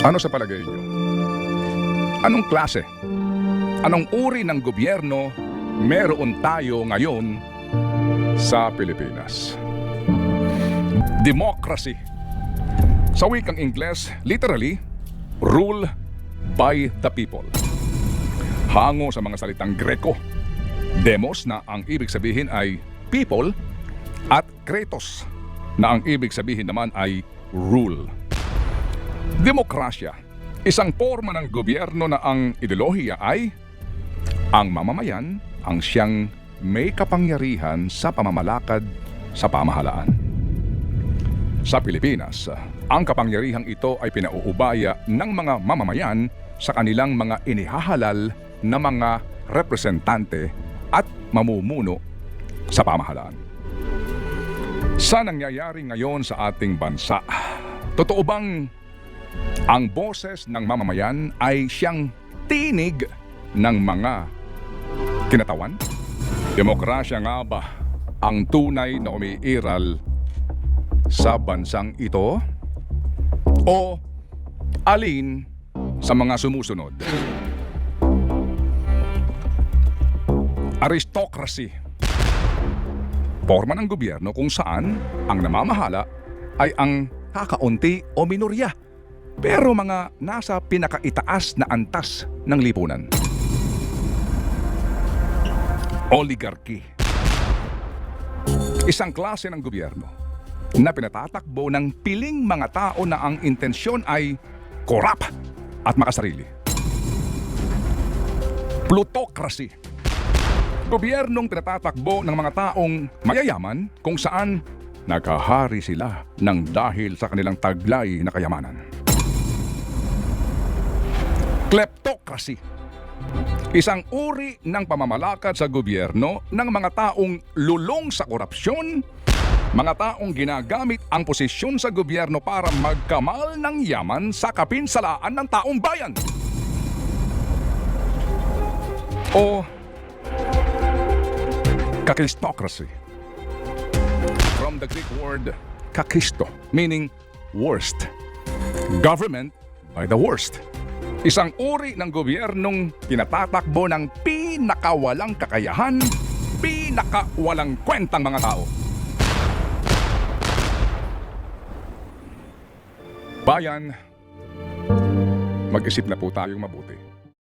Ano sa palagay niyo? Anong klase? Anong uri ng gobyerno meron tayo ngayon sa Pilipinas? Democracy. Sa wikang Ingles, literally, rule by the people. Hango sa mga salitang Greko. Demos na ang ibig sabihin ay people at Kratos na ang ibig sabihin naman ay rule. Demokrasya, isang forma ng gobyerno na ang ideolohiya ay ang mamamayan ang siyang may kapangyarihan sa pamamalakad sa pamahalaan. Sa Pilipinas, ang kapangyarihang ito ay pinauubaya ng mga mamamayan sa kanilang mga inihahalal na mga representante at mamumuno sa pamahalaan. Sa nangyayari ngayon sa ating bansa, totoo bang ang boses ng mamamayan ay siyang tinig ng mga kinatawan? Demokrasya nga ba ang tunay na umiiral sa bansang ito? O alin sa mga sumusunod? Aristocracy. Forma ng gobyerno kung saan ang namamahala ay ang kakaunti o minorya, pero mga nasa pinakaitaas na antas ng lipunan. Oligarchy. Isang klase ng gobyerno na pinatatakbo ng piling mga tao na ang intensyon ay korap at makasarili. Plutocracy. Gobyernong pinatatakbo ng mga taong mayayaman kung saan nakahari sila ng dahil sa kanilang taglay na kayamanan. Kleptocracy. Isang uri ng pamamalakad sa gobyerno ng mga taong lulong sa korupsyon, mga taong ginagamit ang posisyon sa gobyerno para magkamal ng yaman sa kapinsalaan ng taong bayan. O kakistocracy. From the Greek word kakisto, meaning worst. Government by the worst. Isang uri ng gobyernong pinatatakbo ng pinakawalang kakayahan, pinakawalang kwentang mga tao. Bayan, mag-isip na po tayong mabuti.